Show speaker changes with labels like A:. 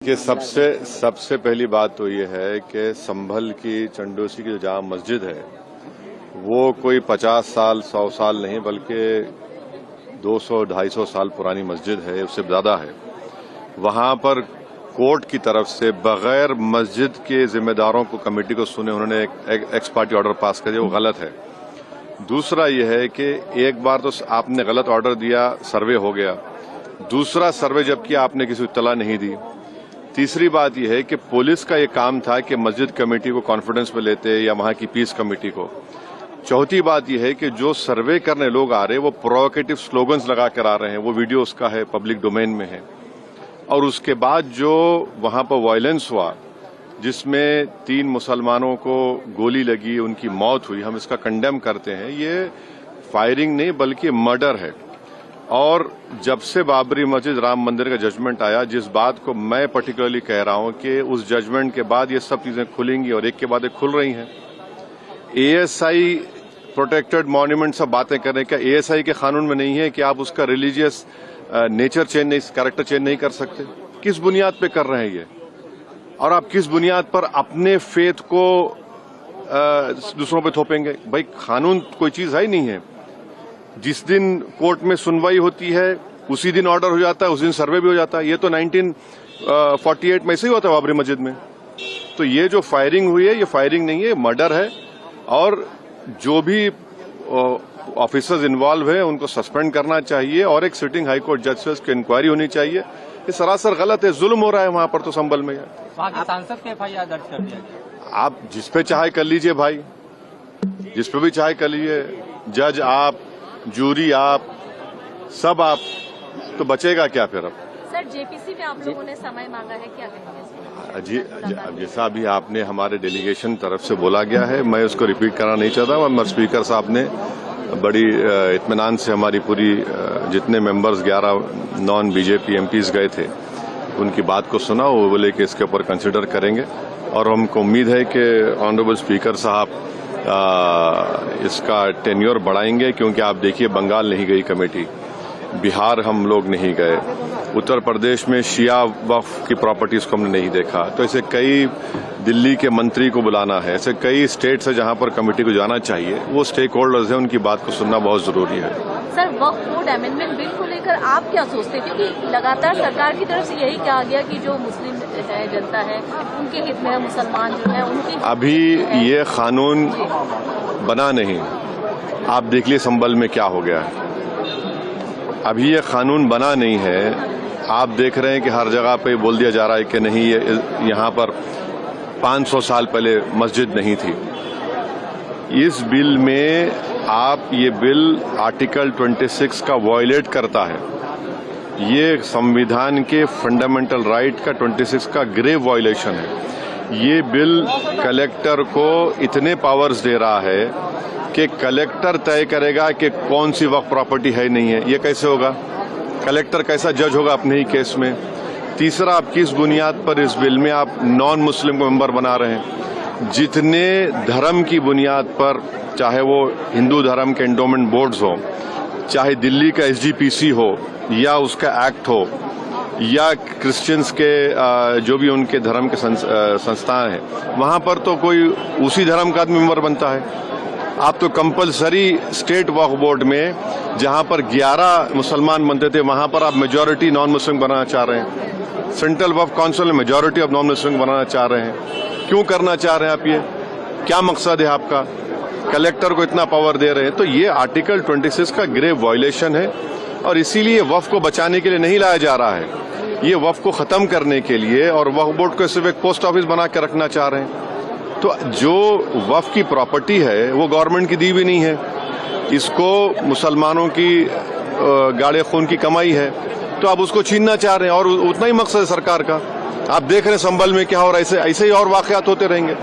A: कि सबसे पहली बात तो ये है कि संभल की चंडोसी की जो जामा मस्जिद है वो कोई 50 साल 100 साल नहीं बल्कि 200-250 साल पुरानी मस्जिद है, उससे ज्यादा है। वहां पर कोर्ट की तरफ से बगैर मस्जिद के जिम्मेदारों को कमेटी को सुने उन्होंने एक एक्स पार्टी ऑर्डर पास कर दिया, वो गलत है। दूसरा यह है कि एक बार तो आपने गलत ऑर्डर दिया, सर्वे हो गया। दूसरा सर्वे जब किया आपने किसी को इत्तला नहीं दी। तीसरी बात यह है कि पुलिस का ये काम था कि मस्जिद कमेटी को कॉन्फिडेंस में लेते या वहां की पीस कमेटी को। चौथी बात यह है कि जो सर्वे करने लोग आ रहे हैं वो प्रोवोकेटिव स्लोगन्स लगा कर आ रहे हैं, वो वीडियो उसका है, पब्लिक डोमेन में है। और उसके बाद जो वहां पर वायलेंस हुआ जिसमें 3 मुसलमानों को गोली लगी, उनकी मौत हुई, हम इसका कंडेम करते हैं। ये फायरिंग नहीं बल्कि मर्डर है। और जब से बाबरी मस्जिद राम मंदिर का जजमेंट आया, जिस बात को मैं पर्टिकुलरली कह रहा हूं कि उस जजमेंट के बाद ये सब चीजें खुलेंगी और एक के बाद एक खुल रही हैं। एएसआई प्रोटेक्टेड मॉन्यूमेंट सब बातें कर रहे हैं, क्या एएसआई के कानून में नहीं है कि आप उसका रिलीजियस नेचर चेंज नहीं, कैरेक्टर चेंज नहीं कर सकते? किस बुनियाद पे कर रहे हैं ये? और आप किस बुनियाद पर अपने फेथ को दूसरों पे थोपेंगे? भाई कानून कोई चीज है ही नहीं है। जिस दिन कोर्ट में सुनवाई होती है उसी दिन ऑर्डर हो जाता है, उस दिन सर्वे भी हो जाता है। ये तो 1948 में ऐसे ही हुआ था बाबरी मस्जिद में। तो ये जो फायरिंग हुई है ये फायरिंग नहीं है, मर्डर है। और जो भी ऑफिसर्स इन्वॉल्व है उनको सस्पेंड करना चाहिए और एक सिटिंग हाईकोर्ट जज से उसकी इंक्वायरी होनी चाहिए। ये सरासर गलत है, जुल्म हो रहा है वहां पर। तो संभल में
B: वहां के सांसद के एफआईआर दर्ज कर दिया गया।
A: आप जिस पे चाहे कर लीजिए भाई, जिस पे भी चाहे कर लीजिए, जज आप, जूरी आप, सब आप, तो बचेगा क्या फिर? अब
C: सर जेपीसी में आप लोगों ने समय मांगा है, क्या कहेंगे?
A: जी, जैसा अभी आपने हमारे डेलीगेशन तरफ से बोला गया है, मैं उसको रिपीट करना नहीं चाहता। मगर स्पीकर साहब ने बड़ी इत्मीनान से हमारी पूरी जितने मेंबर्स 11 नॉन बीजेपी एमपीज गए थे उनकी बात को सुना। वो बोले कि इसके ऊपर कंसिडर करेंगे और हमको उम्मीद है कि ऑनरेबल स्पीकर साहब इसका टेन्योर बढ़ाएंगे। क्योंकि आप देखिए बंगाल नहीं गई कमेटी, बिहार हम लोग नहीं गए, उत्तर प्रदेश में शिया वक्फ की प्रॉपर्टीज को हमने नहीं देखा। तो ऐसे कई, दिल्ली के मंत्री को बुलाना है, ऐसे कई स्टेट्स है जहां पर कमेटी को जाना चाहिए। वो स्टेक होल्डर्स हैं, उनकी बात को सुनना बहुत जरूरी है।
C: सर वक्फ बोर्ड अमेंडमेंट बिल को लेकर आप क्या सोचते हैं? क्योंकि लगातार सरकार की तरफ से यही कहा गया कि जो मुस्लिम जनता है उनके हित में, मुसलमान जो है उनकी
A: अभी ये कानून बना नहीं। आप देख लिए संभल में क्या हो गया है। अभी ये कानून बना नहीं है। आप देख रहे हैं कि हर जगह पे बोल दिया जा रहा है कि नहीं, ये यहाँ पर 500 साल पहले मस्जिद नहीं थी। इस बिल में आप, ये बिल आर्टिकल 26 का वायलेट करता है। ये संविधान के फंडामेंटल राइट का 26 का ग्रेव वायलेशन है। ये बिल कलेक्टर को इतने पावर्स दे रहा है कि कलेक्टर तय करेगा कि कौन सी वक्फ प्रॉपर्टी है नहीं है। ये कैसे होगा? कलेक्टर कैसा जज होगा अपने ही केस में? तीसरा, आप किस बुनियाद पर इस बिल में आप नॉन मुस्लिम को मेंबर बना रहे हैं? जितने धर्म की बुनियाद पर, चाहे वो हिंदू धर्म के एंडोमेंट बोर्ड्स हो, चाहे दिल्ली का एसजीपीसी हो या उसका एक्ट हो, या क्रिश्चियंस के जो भी उनके धर्म के संस्थान हैं, वहां पर तो कोई उसी धर्म का आदमी मेंबर बनता है। आप तो कंपलसरी स्टेट वक्फ बोर्ड में जहां पर 11 मुसलमान बनते थे वहां पर आप मेजॉरिटी नॉन मुस्लिम बनाना चाह रहे हैं। सेंट्रल वक्फ काउंसिल में मेजॉरिटी ऑफ नॉन मुस्लिम बनाना चाह रहे हैं। क्यों करना चाह रहे हैं आप? ये क्या मकसद है आपका? कलेक्टर को इतना पावर दे रहे हैं। तो ये आर्टिकल 26 का ग्रेव वायलेशन है और इसीलिए वक्फ को बचाने के लिए नहीं लाया जा रहा है। ये वक्फ को खत्म करने के लिए, और वक्फ बोर्ड को सिर्फ एक पोस्ट ऑफिस बना के रखना चाह रहे हैं। तो जो वक्फ की प्रॉपर्टी है वो गवर्नमेंट की दी भी नहीं है, इसको मुसलमानों की गाड़े खून की कमाई है, तो आप उसको छीनना चाह रहे हैं। और उतना ही मकसद है सरकार का। आप देख रहे हैं संभल में क्या हो रहा है। ऐसे ही और वाकयात होते रहेंगे।